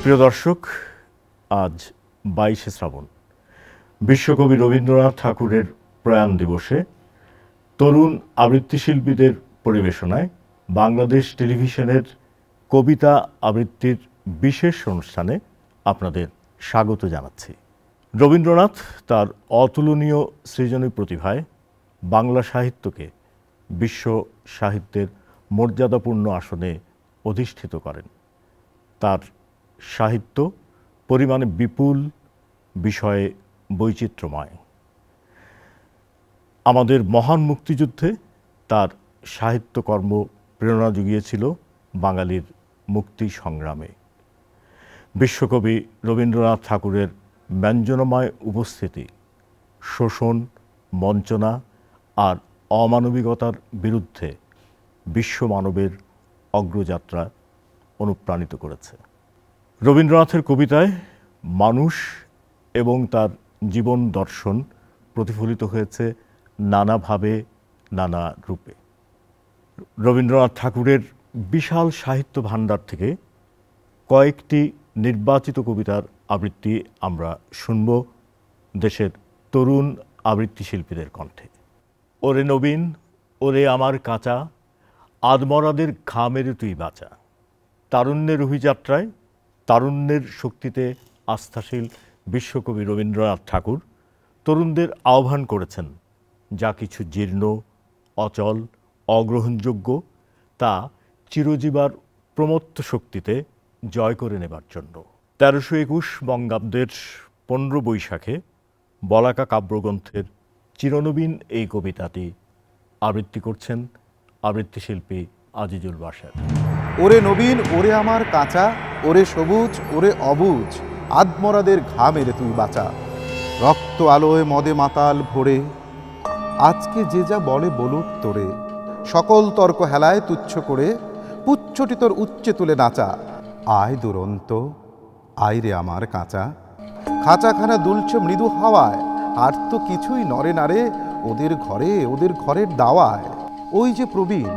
প্রিয় দর্শক, আজ 22শে শ্রাবণ বিশ্বকবি রবীন্দ্রনাথ ঠাকুরের প্রয়াণ দিবসে তরুণ আবৃত্তি শিল্পীদের পরিবেশনায় বাংলাদেশ টেলিভিশনের কবিতা আবৃত্তির বিশেষ অনুষ্ঠানে আপনাদের স্বাগত জানাচ্ছি। রবীন্দ্রনাথ তার অতুলনীয় সৃজনী প্রতিভায় বাংলা সাহিত্যকে বিশ্ব সাহিত্যের মর্যাদাপূর্ণ আসনে অধিষ্ঠিত করেন। তার সাহিত্য পরিমাণে বিপুল, বিষয়ে বৈচিত্র্যময়। আমাদের মহান মুক্তিযুদ্ধে তার সাহিত্যকর্ম প্রেরণা জুগিয়েছিল বাঙালির মুক্তি সংগ্রামে। বিশ্বকবি রবীন্দ্রনাথ ঠাকুরের ব্যঞ্জনময় উপস্থিতি শোষণ, বঞ্চনা আর অমানবিকতার বিরুদ্ধে বিশ্ব মানবের অগ্রযাত্রা অনুপ্রাণিত করেছে। রবীন্দ্রনাথের কবিতায় মানুষ এবং তার জীবন দর্শন প্রতিফলিত হয়েছে নানাভাবে, নানা রূপে। রবীন্দ্রনাথ ঠাকুরের বিশাল সাহিত্য ভাণ্ডার থেকে কয়েকটি নির্বাচিত কবিতার আবৃত্তি আমরা শুনব দেশের তরুণ আবৃত্তি শিল্পীদের কণ্ঠে। ওরে নবীন, ওরে আমার কাঁচা, আদমরাদের ঘামের তুই বাঁচা। তারুণ্যের অভিযাত্রায় তারুণ্যের শক্তিতে আস্থাশীল বিশ্বকবি রবীন্দ্রনাথ ঠাকুর তরুণদের আহ্বান করেছেন যা কিছু জীর্ণ, অচল, অগ্রহণযোগ্য তা চিরজীবার প্রমত্ত শক্তিতে জয় করে নেবার জন্য। 1321 বঙ্গাব্দের 15 বৈশাখে বলাকা কাব্যগ্রন্থের চিরনবীন এই কবিতাটি আবৃত্তি করছেন আবৃত্তি শিল্পী আজিজুল বাশার। ওরে নবীন, ওরে আমার কাঁচা, ওরে সবুজ, ওরে অবুজ, আদমরাদের ঘামের তুই বাঁচা। রক্ত আলোয় মদে মাতাল ভরে আজকে যে যা বলে বলুক তোরে। সকল তর্ক হেলায় তুচ্ছ করে পুচ্ছটি তোর উচ্চে তুলে নাচা। আয় দুরন্ত, আয় রে আমার কাঁচা। খাঁচাখানা দুলছে মৃদু হাওয়ায়, আর তো কিছুই নরে নারে ওদের ঘরে, ওদের ঘরের দাওয়ায়। ওই যে প্রবীণ,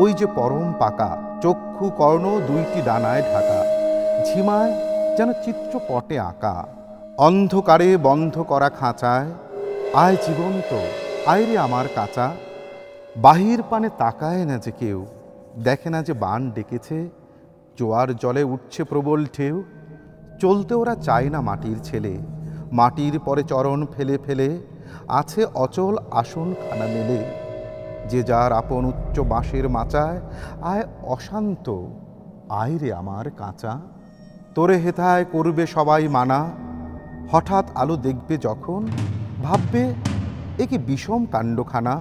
ওই যে পরম পাকা, চক্ষু কর্ণ দুইটি ডানায় ঢাকা, ঝিমায় যেন চিত্রপটে আঁকা। অন্ধকারে বন্ধ করা খাঁচায় আয় জীবন্ত, আয় রে আমার কাঁচা। বাহির পানে তাকায় না যে কেউ, দেখে না যে বান ডেকেছে, জোয়ার জলে উঠছে প্রবল ঢেউ। চলতে ওরা চায় না মাটির ছেলে, মাটির পরে চরণ ফেলে ফেলে আছে অচল আসন খানা মেলে। যে যার আপন উচ্চ বাঁশের মাচায় আয় অশান্ত, আয় রে আমার কাঁচা। তোরে হেথায় করবে সবাই মানা, হঠাৎ আলো দেখবে যখন ভাববে এ কি বিষম কাণ্ডখানা।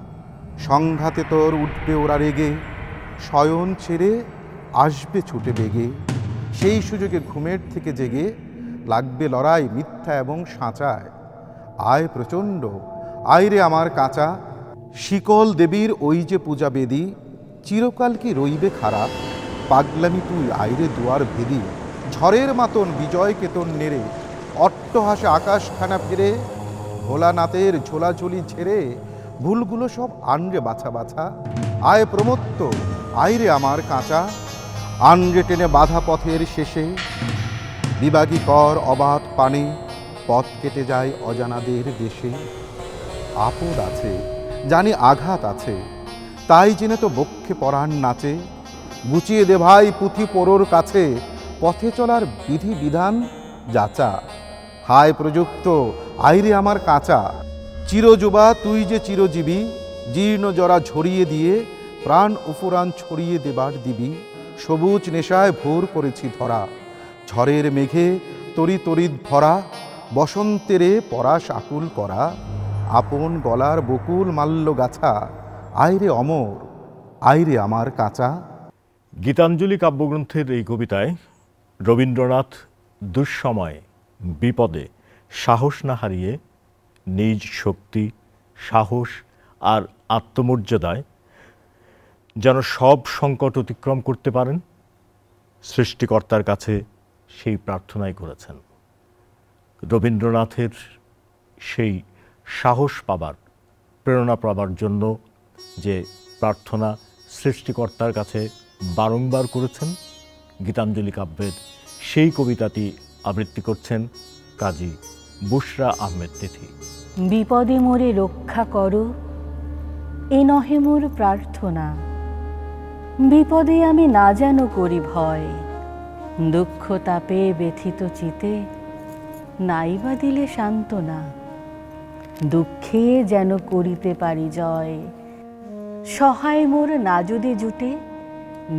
সংঘাতে তোর উঠবে ওরা রেগে, শয়ন ছেড়ে আসবে ছুটে বেগে। সেই সুযোগে ঘুমের থেকে জেগে লাগবে লড়াই মিথ্যা এবং সাঁচায়। আয় প্রচণ্ড, আয় রে আমার কাঁচা। শিকল দেবীর ওই যে পূজা বেদি, চিরকাল কি রইবে খারাপ। পাগলামি তুই আইরে দুয়ার ভেদি, ঝড়ের মাতন বিজয় কেতন নেড়ে অট্টহাসে আকাশখানা ফেরে। ভোলানাথের ঝোলাঝুলি ঝেড়ে ভুলগুলো সব আনরে বাছা বাছা। আয় প্রমত্ত, আইরে আমার কাঁচা। আনরে টেনে বাধা পথের শেষে বিবাগী কর অবাধ পানে, পথ কেটে যায় অজানাদের দেশে। আপদ আছে জানি, আঘাত আছে, তাই জেনে তো বক্ষে পরাণ নাচে। গুছিয়ে দে ভাই পুঁথি পড়োর কাছে, পথে চলার বিধি বিধান যাচা। হায় প্রযুক্ত, আইরে আমার কাঁচা। চিরযুবা তুই যে চিরজীবী, জীর্ণ জরা ঝরিয়ে দিয়ে প্রাণ উফুরান ছড়িয়ে দেবার দিবি। সবুজ নেশায় ভোর করেছি ধরা, ঝড়ের মেঘে তরি তরিত ভরা। বসন্তেরে পরাশ আকুল করা, আপন গলার বকুল মাল্য গাছা। আইরে অমর, আইরে আমার কাঁচা। গীতাঞ্জলি কাব্যগ্রন্থের এই কবিতায় রবীন্দ্রনাথ দুঃসময়ে বিপদে সাহস না হারিয়ে নিজ শক্তি, সাহস আর আত্মমর্যাদায় যেন সব সংকট অতিক্রম করতে পারেন, সৃষ্টিকর্তার কাছে সেই প্রার্থনাই করেছেন। রবীন্দ্রনাথের সেই সাহস পাবার, প্রেরণা পাবার জন্য যে প্রার্থনা সৃষ্টিকর্তার কাছে বারংবার করেছেন, গীতাঞ্জলি কাব্যের সেই কবিতাটি আবৃত্তি করছেন কাজী বুশরা আহমেদ তিথি। বিপদে মোরে রক্ষা করো, এ নহে মোর প্রার্থনা। বিপদে আমি না যেন করি ভয়, দুঃখ তাপে ব্যথিত চিতে নাইবা দিলে সান্ত্বনা। দুঃখে যেন করিতে পারি জয়, সহায় মোর না যদি জুটে,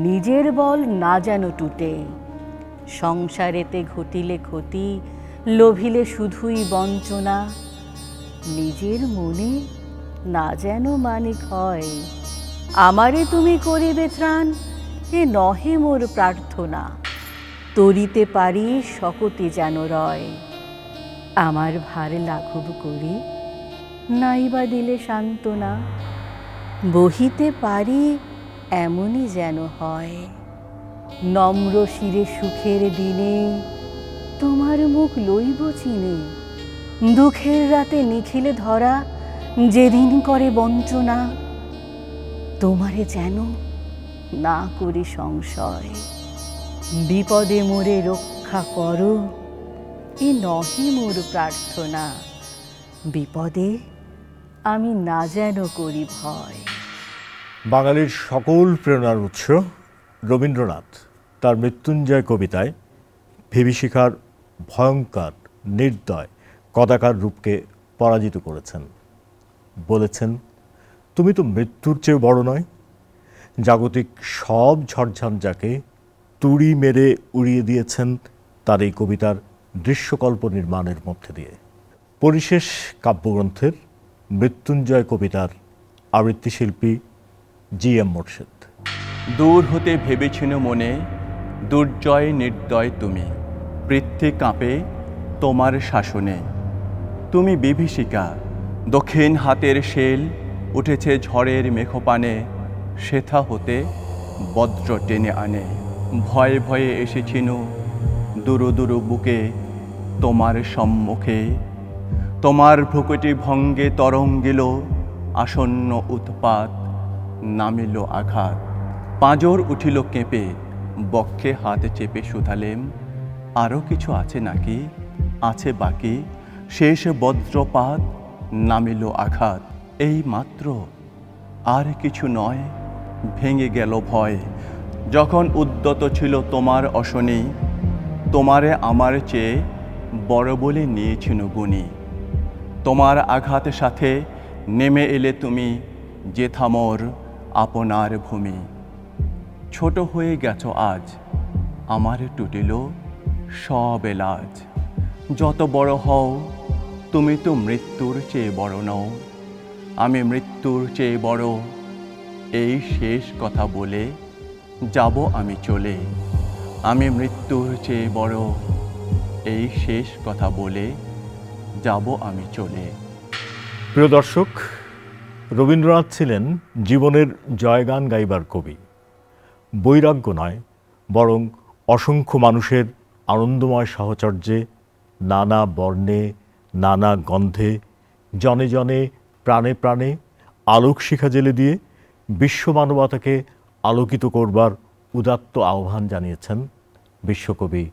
নিজের বল না যেন টুটে। সংসারেতে ঘটিলে ক্ষতি, লোভিলে শুধুই বঞ্চনা। নিজের মনে না যেন মানিক হয়, আমারে তুমি করিবে ত্রাণ, এ নহে মোর প্রার্থনা। তরিতে পারি শকতি যেন রয়, আমার ভার লাঘব করি নাইবা দিলে সান্ত্বনা। বহিতে পারি এমনই যেন হয়, নম্র শিরে সুখের দিনে তোমার মুখ লইব চিনে। দুঃখের রাতে নিখিলে ধরা, যেদিন করে বঞ্চনা। তোমারে যেন না করি সংশয়, বিপদে মোরে রক্ষা করো, এ নহে মোর প্রার্থনা। বিপদে আমি না যেন করি ভয়। বাঙালির সকল প্রেরণার উৎস রবীন্দ্রনাথ তার মৃত্যুঞ্জয় কবিতায় বিভীষিকার ভয়ঙ্কর নির্দয় কদাকার রূপকে পরাজিত করেছেন। বলেছেন, তুমি তো মৃত্যুর চেয়ে বড় নয়। জাগতিক সব ঝড়ঝঞ্ঝাকে তুড়ি মেরে উড়িয়ে দিয়েছেন তার এই কবিতার দৃশ্যকল্প নির্মাণের মধ্যে দিয়ে। পরিশেষ কাব্যগ্রন্থের মৃত্যুঞ্জয় কবিতার আবৃত্তিশিল্পী জি.এম. মোর্শেদ। দূর হতে ভেবেছিল মনে, দুর্জয় নির্দয় তুমি, পৃথ্বী কাঁপে তোমার শাসনে। তুমি বিভীষিকা, দক্ষিণ হাতের শেল, উঠেছে ঝড়ের মেঘপানে, সেথা হতে বজ্র টেনে আনে। ভয়ে ভয়ে এসেছিনু দুরু দুরু বুকে তোমার সম্মুখে। তোমার ভ্রুকুটি ভঙ্গে তরঙ্গিল আসন্ন উৎপাত, নামিল আঘাত। পাঁজর উঠিল কেঁপে, বক্ষে হাত চেপে শুধালেম, আরও কিছু আছে নাকি, আছে বাকি। শেষ বজ্রপাত, নামিল আঘাত, এই মাত্র, আর কিছু নয়। ভেঙে গেল ভয়, যখন উদ্যত ছিল তোমার অশনি। তোমারে আমার চেয়ে বড় বলে নিয়েছিল গুণী। তোমার আঘাতের সাথে নেমে এলে তুমি যেথা মোর আপনার ভূমি। ছোট হয়ে গেছো আজ, আমার টুটিল সব এলাজ। যত বড় হও, তুমি তো মৃত্যুর চেয়ে বড় নও। আমি মৃত্যুর চেয়ে বড়, এই শেষ কথা বলে যাব আমি চলে। আমি মৃত্যুর চেয়ে বড়, এই শেষ কথা বলে যাব আমি চলে। প্রিয় দর্শক, রবীন্দ্রনাথ ছিলেন জীবনের জয়গান গাইবার কবি। বৈরাগ্য নয়, বরং অসংখ্য মানুষের আনন্দময় সাহচর্যে, নানা বর্ণে, নানা গন্ধে, জনে জনে, প্রাণে প্রাণে আলোক শিখা জেলে দিয়ে বিশ্ব মানবতাকে আলোকিত করবার উদাত্ত আহ্বান জানিয়েছেন বিশ্বকবি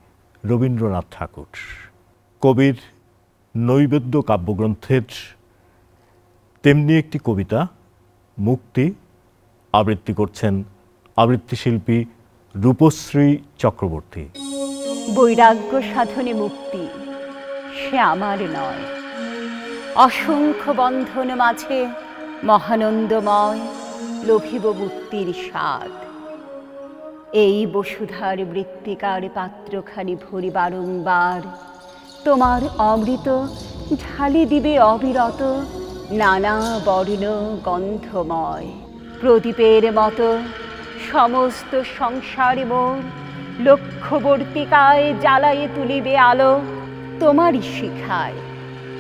রবীন্দ্রনাথ ঠাকুর। কবির নৈবেদ্য কাব্যগ্রন্থের তেমনি একটি কবিতা মুক্তি আবৃত্তি করছেন আবৃত্তিশিল্পী রূপশ্রী চক্রবর্তী। বৈরাগ্য সাধনে মুক্তি সে আমার নয়, অসংখ্য বন্ধন মাঝে মহানন্দময় লোভিব মুক্তির স্বাদ। এই বসুধার মৃত্তিকার পাত্রখানি ভরি বারংবার, তোমার অমৃত ঢালি দিবে অবিরত নানা বর্ণ গন্ধময়। প্রদীপের মতো সমস্ত সংসার মোর লক্ষ্যবর্তিকায় জ্বালায়ে তুলিবে আলো তোমারই শিখায়,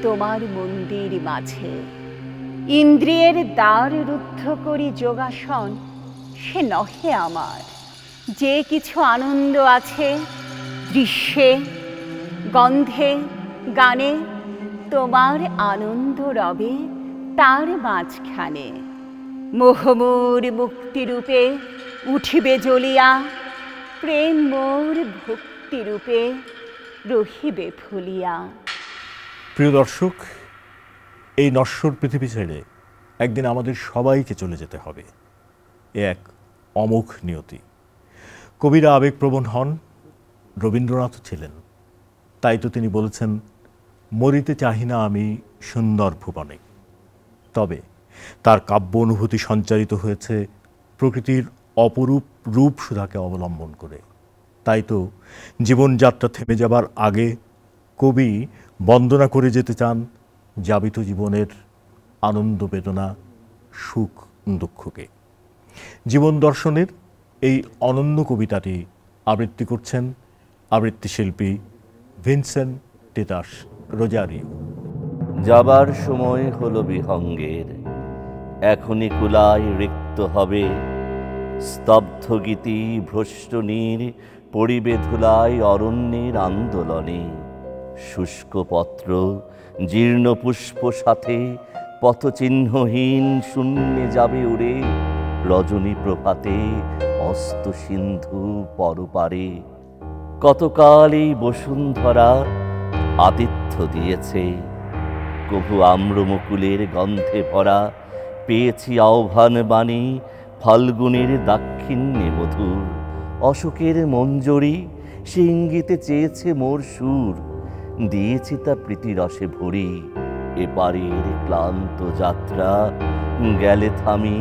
তোমার মন্দির মাঝে। ইন্দ্রিয়ের দ্বার রুদ্ধ করি যোগাসন সে নহে আমার। যে কিছু আনন্দ আছে দৃশ্যে, গন্ধে, গানে, তোমার আনন্দ রবে তার মাঝখানে। মোহমোর মুক্তিরূপে উঠিবে জ্বলিয়া, প্রেম মোর ভক্তি মূর্তিরূপে রহিবে ফুলিয়া। প্রিয় দর্শক, এই নশ্বর পৃথিবী ছেড়ে একদিন আমাদের সবাইকে চলে যেতে হবে, এ এক অমোঘ নিয়তি। কবিরা আবেগপ্রবণ হন, রবীন্দ্রনাথ ছিলেন। তাই তো তিনি বলেছেন, মরিতে চাহি না আমি সুন্দর ভুবনে। তবে তার কাব্য অনুভূতি সঞ্চারিত হয়েছে প্রকৃতির অপরূপ রূপ সুধাকে অবলম্বন করে। তাই তো জীবনযাত্রা থেমে যাবার আগে কবি বন্দনা করে যেতে চান যাবিত জীবনের আনন্দ বেদনা সুখ দুঃখকে। জীবন দর্শনের এই অনন্য কবিতাটি আবৃত্তি করছেন আবৃত্তি শিল্পী ভিনসেন্ট টিটাস রোজারিও। যাবার সময় হলো বিহঙ্গের, এখনই কুলায় রিক্ত হবে। স্তব্ধ গীতি ভ্রষ্ট নীর পড়িবে ধুলায় অরণ্যের আন্দোলনে। শুষ্ক পত্র জীর্ণ পুষ্প সাথে পথচিহ্নহীন শূন্যে যাবে উড়ে। রজনী প্রভাতে অস্ত সিন্ধু পরপারে। কতকাল এই বসুন্ধরা আতিথ্য দিয়েছে, কভু আম্রমুকুলের গন্ধে ভরা। পেয়েছি আহ্বান বাণী ফাল্গুনের দাক্ষিণ্যে মধুর। অশোকের মঞ্জরি সে ইঙ্গিতে চেয়েছে মোর সুর। দিয়েছি তা প্রীতিরসে ভরি। এপারের ক্লান্ত যাত্রা গেলে থামি,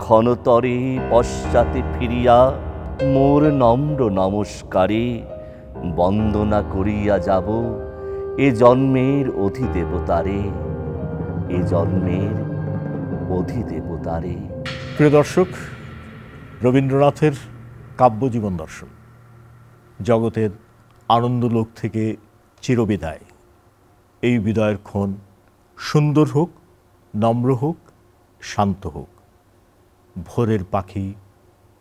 ক্ষণতরে পশ্চাতে ফিরিয়া মোর নম্র নমস্কারে বন্দনা করিয়া যাব এ জন্মের অধিদেবতারে, এ জন্মের অধিদেবতারে। প্রিয় দর্শক, রবীন্দ্রনাথের কাব্যজীবন দর্শন জগতের আনন্দলোক থেকে চিরবিদায়। এই বিদায়ের ক্ষণ সুন্দর হোক, নম্র হোক, শান্ত হোক। ভোরের পাখি,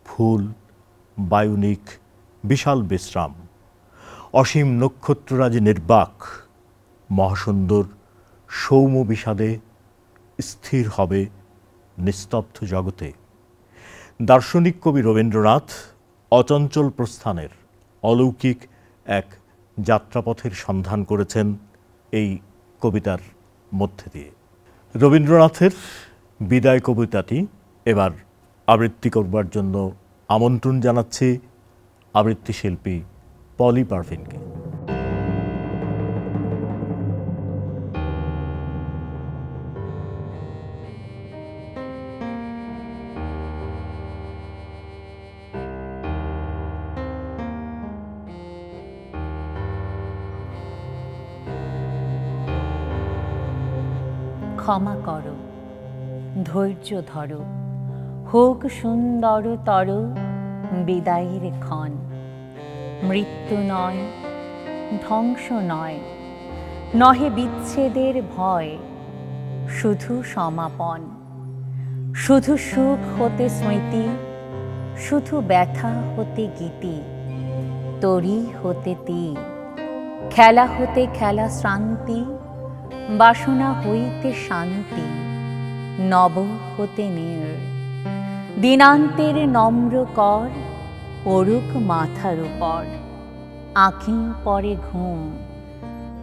ফুল, বায়ুনিক বিশাল বিশ্রাম, অসীম নক্ষত্ররাজি নির্বাক, মহাসুন্দর সৌম্য বিষাদে স্থির হবে নিস্তব্ধ জগতে। দার্শনিক কবি রবীন্দ্রনাথ অচঞ্চল প্রস্থানের অলৌকিক এক যাত্রাপথের সন্ধান করেছেন এই কবিতার মধ্যে দিয়ে। রবীন্দ্রনাথের বিদায় কবিতাটি এবার আবৃত্তি করবার জন্য আমন্ত্রণ জানাচ্ছি আবৃত্তি শিল্পী পলি পারভিনকে। ক্ষমা করো, ধৈর্য ধরো, হোক সুন্দরতর বিদায়ের ক্ষণ। মৃত্যু নয়, ধ্বংস নয়, নহে বিচ্ছেদের ভয়, শুধু সমাপন। শুধু সুখ হতে স্মৃতি, শুধু ব্যথা হতে গীতি। তরি হতে তীর, খেলা হতে খেলা শ্রান্তি। বাসনা হইতে শান্তি, নব হতে নীর। দিনান্তের নম্র কর পড়ুক মাথার উপর। আঁখি পরে ঘুম,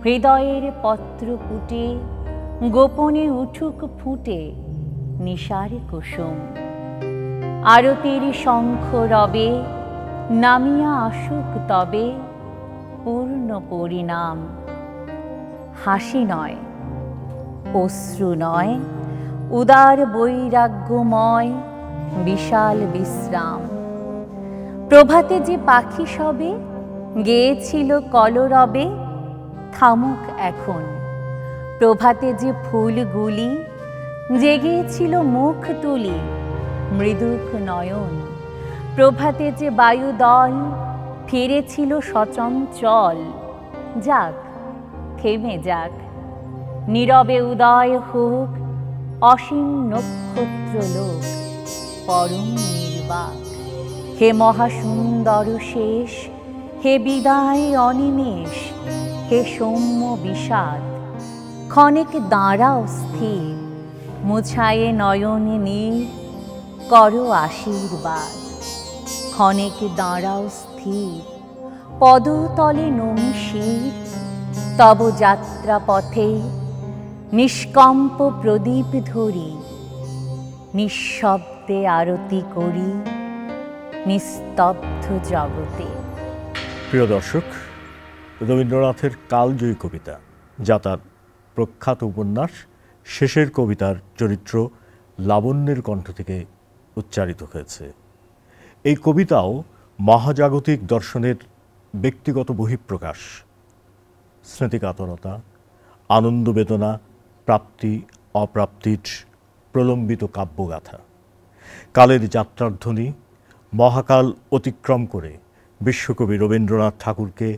হৃদয়ের পত্র পুটে গোপনে উঠুক ফুটে নিশার কুসুম। আরতির শঙ্খ রবে নামিয়া আসুক তবে পূর্ণ পরিণাম। হাসি নয়, অশ্রু নয়, উদার বৈরাগ্যময় বিশাল বিশ্রাম। প্রভাতে যে পাখি সবে গেয়েছিল কলরবে, থামুক এখন। প্রভাতে যে ফুলগুলি জেগেছিল মুখ তুলি, মৃদুক নয়ন। প্রভাতে যে বায়ুদল ফিরেছিল সচঞ্চল, যাক থেমে যাক, নীরবে উদয় হোক অসীম নক্ষত্রলোক, পরম নির্বাক। হে মহাসুন্দর শেষ, হে বিদায় অনিমেষ, হে সৌম্য বিষাদ। ক্ষণেক দাঁড়াও স্থির, মুছায়ে নয়নে নীর, করো আশীর্বাদ। ক্ষণেক দাঁড়াও স্থির, পদতলে নমি শির, তব যাত্রা পথে নিষ্কম্প প্রদীপ ধরি, নিঃশব্দে আরতি করি নিস্তব্ধ জগতে। প্রিয় দর্শক, রবীন্দ্রনাথের কালজয়ী কবিতা, যা তার প্রখ্যাত উপন্যাস শেষের কবিতার চরিত্র লাবণ্যের কণ্ঠ থেকে উচ্চারিত হয়েছে। এই কবিতাও মহাজাগতিক দর্শনের ব্যক্তিগত বহিঃপ্রকাশ, স্মৃতিকাতরতা, আনন্দ বেদনা, প্রাপ্তি অপ্রাপ্তির প্রলম্বিত কাব্যগাথা। কালের যাত্রার ধ্বনি মহাকাল অতিক্রম করে বিশ্বকবি রবীন্দ্রনাথ ঠাকুরকে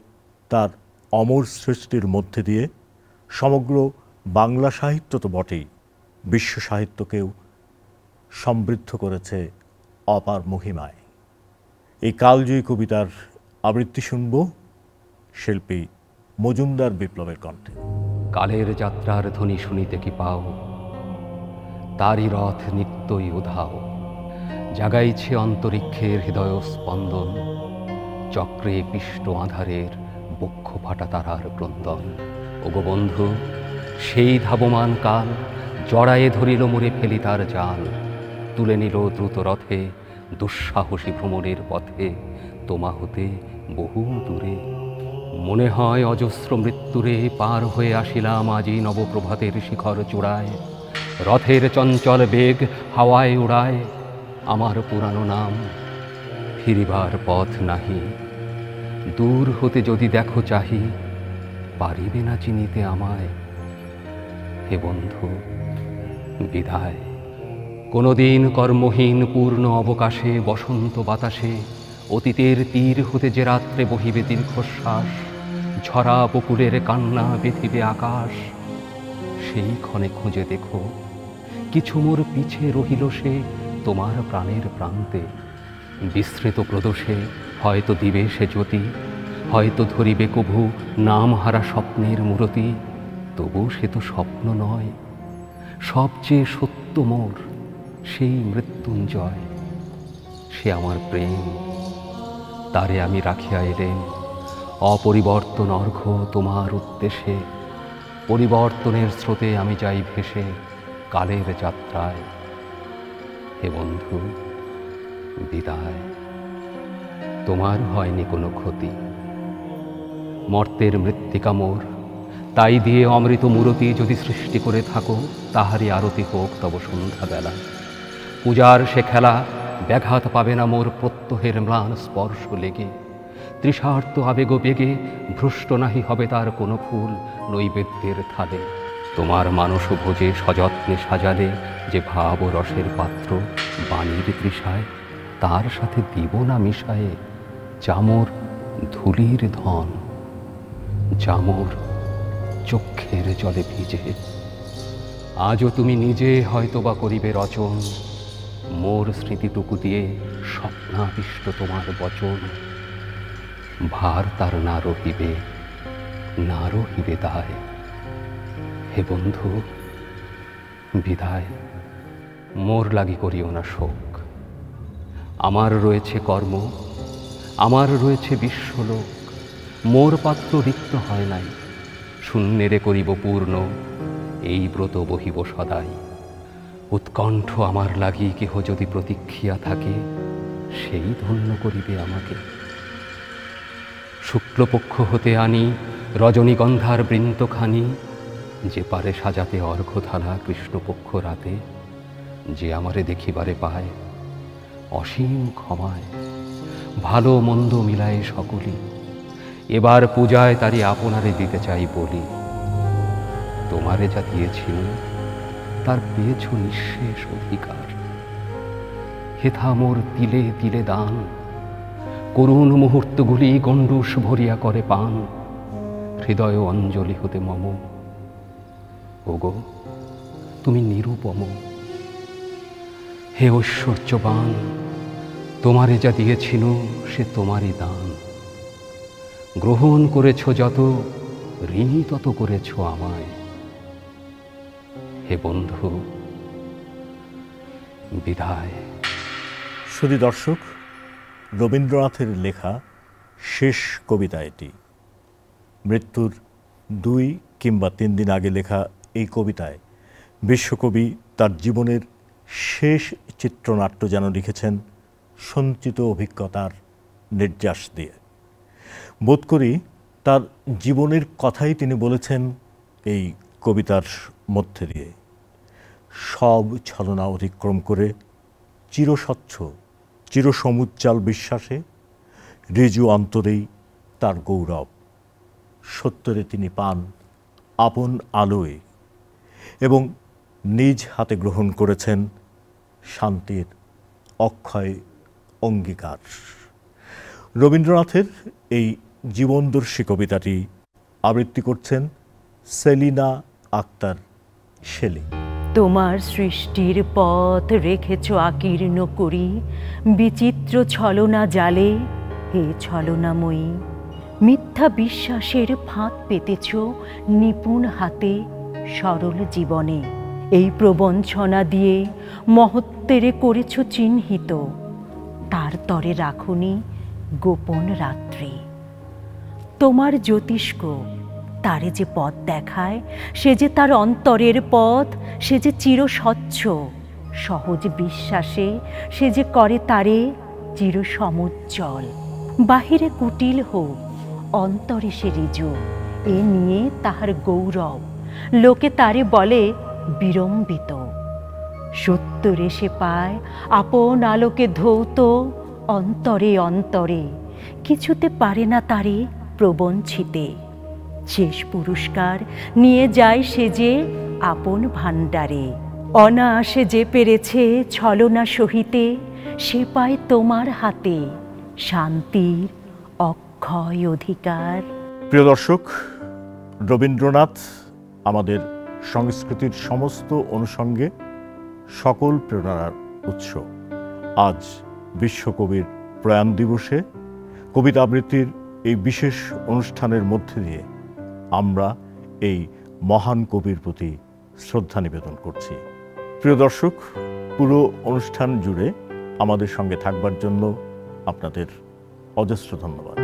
তার অমর সৃষ্টির মধ্যে দিয়ে সমগ্র বাংলা সাহিত্য তো বটেই, বিশ্ব সাহিত্যকেও সমৃদ্ধ করেছে অপার মহিমায়। এই কালজয়ী কবিতার আবৃত্তি শুনব শিল্পী মজুমদার বিপ্লবের কণ্ঠে। কালের যাত্রার ধ্বনি শুনিতে কি পাও, তারই রথ নিত্যই উধাও, জাগাইছে অন্তরিক্ষের হৃদয় স্পন্দন, চক্রে পিষ্ট আধারের বক্ষ ফাটা তারার ক্রন্দন। ওগো বন্ধু, সেই ধাবমান কাল জড়ায়ে ধরিল মোরে ফেলি তার জাল, তুলে নিল দ্রুত রথে দুঃসাহসী ভ্রমণের পথে, তোমা হতে বহু দূরে। মনে হয় অজস্র মৃত্যুরে পার হয়ে আসিলাম আজি নবপ্রভাতের শিখর চূড়ায়, রথের চঞ্চল বেগ হাওয়ায় উড়ায় আমার পুরানো নাম, ফিরিবার পথ নাহি। দূর হতে যদি দেখো চাহি, পারিবে না চিনিতে আমায়। হে বন্ধু বিদায়। কোনোদিন কর্মহীন পূর্ণ অবকাশে বসন্ত বাতাসে অতীতের তীর হতে যে রাত্রে বহিবে দীর্ঘশ্বাস, ঝরা বকুলের কান্না বেঁধিবে আকাশ, সেই ক্ষণে খুঁজে দেখো কিছু মোর পিছে রহিল সে তোমার প্রাণের প্রান্তে। বিস্মৃত প্রদোষে হয়তো দিবে সে জ্যোতি, হয়তো ধরিবে কভু নাম হারা স্বপ্নের মূরতি। তবু সে তো স্বপ্ন নয়, সবচেয়ে সত্য মোর সেই মৃত্যুঞ্জয়। সে আমার প্রেম, তারে আমি রাখিয়া এলেন অপরিবর্তন অর্ঘ্য তোমার উদ্দেশ্যে। পরিবর্তনের স্রোতে আমি যাই ভেসে কালের যাত্রায়। হে বন্ধু বিদায়। তোমার হয়নি কোনো ক্ষতি, মর্তের মৃত্তিকা মোর, তাই দিয়ে অমৃত মূরতি যদি সৃষ্টি করে থাকো, তাহারই আরতি হোক তব সন্ধ্যাবেলা। পূজার সে খেলা ব্যাঘাত পাবে না মোর প্রত্যহের ম্লান স্পর্শ লেগে। তৃষার্ত আবেগ বেগে ভ্রষ্ট নাহি হবে তার কোনো ফুল নৈবেদ্যের থালে। তোমার মানস ভোজে সযত্নে সাজালে যে ভাব ও রসের পাত্র বাণীর তৃষায়, তার সাথে দিব না মিশায়ে চামর ধুলির ধন, চামর চক্ষের জলে ভিজে। আজও তুমি নিজে হয়তোবা করিবে রচন, মোর স্মৃতিটুকু দিয়ে স্বপ্নাবিষ্ট তোমার বচন। ভার তার না রহিবে, না রহিবে দায়। হে বন্ধু বিদায়। মোর লাগি করিও না শোক, আমার রয়েছে কর্ম, আমার রয়েছে বিশ্বলোক। মোর পাত্র রিক্ত হয় নাই, শূন্যেরে করিব পূর্ণ, এই ব্রত বহিব সদাই। উৎকণ্ঠ আমার লাগি কেহ যদি প্রতীক্ষিয়া থাকে, সেই ধন্য করিবে আমাকে। শুক্লপক্ষ হতে আনি রজনীগন্ধার বৃন্তখানি, যে পারে সাজাতে অর্ঘ্যথালা কৃষ্ণপক্ষ রাতে। যে আমারে দেখিবারে পায় অসীম ক্ষমায়, ভালো মন্দ মিলায় সকলি, এবার পূজায় তারই আপনারে দিতে চাই বলি। তোমারে যা দিয়েছিল তার পেয়েছ নিঃশেষ অধিকার, হেথা মোর তিলে তিলে দান। করুণ মুহূর্তগুলি গণ্ডূষ ভরিয়া করে পান, হৃদয় অঞ্জলি হতে মম। ওগো তুমি নিরুপম, হে ঐশ্বর্যবান, তোমারে যা দিয়েছিল সে তোমারই দান। গ্রহণ করেছ যত, ঋণী তত করেছ আমায়। হে বন্ধু বিদায়। শুধু দর্শক, রবীন্দ্রনাথের লেখা শেষ কবিতা এটি। মৃত্যুর 2 কিংবা 3 দিন আগে লেখা এই কবিতায় বিশ্বকবি তার জীবনের শেষ চিত্রনাট্য যেন লিখেছেন সঞ্চিত অভিজ্ঞতার নির্যাস দিয়ে। বোধ করি তার জীবনের কথাই তিনি বলেছেন এই কবিতার মধ্যে দিয়ে। সব ছলনা অতিক্রম করে চিরস্বচ্ছ চিরসমুজ্জ্বল বিশ্বাসে ঋজু অন্তরেই তার গৌরব। সত্তরে তিনি পান আপন আলোয় এবং নিজ হাতে গ্রহণ করেছেন শান্তির অক্ষয় অঙ্গীকার। রবীন্দ্রনাথের এই জীবনদর্শী কবিতাটি আবৃত্তি করছেন সেলিনা আক্তার শেলি। তোমার সৃষ্টির পথ রেখেছ আকীর্ণ করি, বিচিত্র ছলনা জালে হে ছলনাময়ী। মিথ্যা বিশ্বাসের ফাঁদ পেতেছ নিপুণ হাতে সরল জীবনে। এই প্রবঞ্চনা দিয়ে মহত্বেরে করেছ চিহ্নিত, তার তরে রাখুনি গোপন রাত্রি। তোমার জ্যোতিষ্ক তারে যে পথ দেখায়, সে যে তার অন্তরের পথ, সে যে চিরস্বচ্ছ। সহজ বিশ্বাসে সে যে করে তারে চিরসমুজ্জ্বল। বাহিরে কুটিল হোক, অন্তরে সে ঋজু, এ নিয়ে তাহার গৌরব। লোকে তারে বলে বিড়ম্বিত। সত্তরে সে পায় আপন আলোকে ধৌত, অন্তরে অন্তরে কিছুতে পারে না তারে প্রবঞ্চিতে। শেষ পুরস্কার নিয়ে যায় সে যে আপন ভাণ্ডারে। অনায়াসে যে পেরেছে ছলনা সহিতে, সে পায় তোমার হাতে শান্তির অক্ষয় অধিকার। প্রিয় দর্শক, রবীন্দ্রনাথ আমাদের সংস্কৃতির সমস্ত অনুষঙ্গে সকল প্রেরণার উৎস। আজ বিশ্বকবির প্রয়াণ দিবসে কবিতা আবৃত্তির এই বিশেষ অনুষ্ঠানের মধ্যে দিয়ে আমরা এই মহান কবির প্রতি শ্রদ্ধা নিবেদন করছি। প্রিয় দর্শক, পুরো অনুষ্ঠান জুড়ে আমাদের সঙ্গে থাকবার জন্য আপনাদের অজস্র ধন্যবাদ।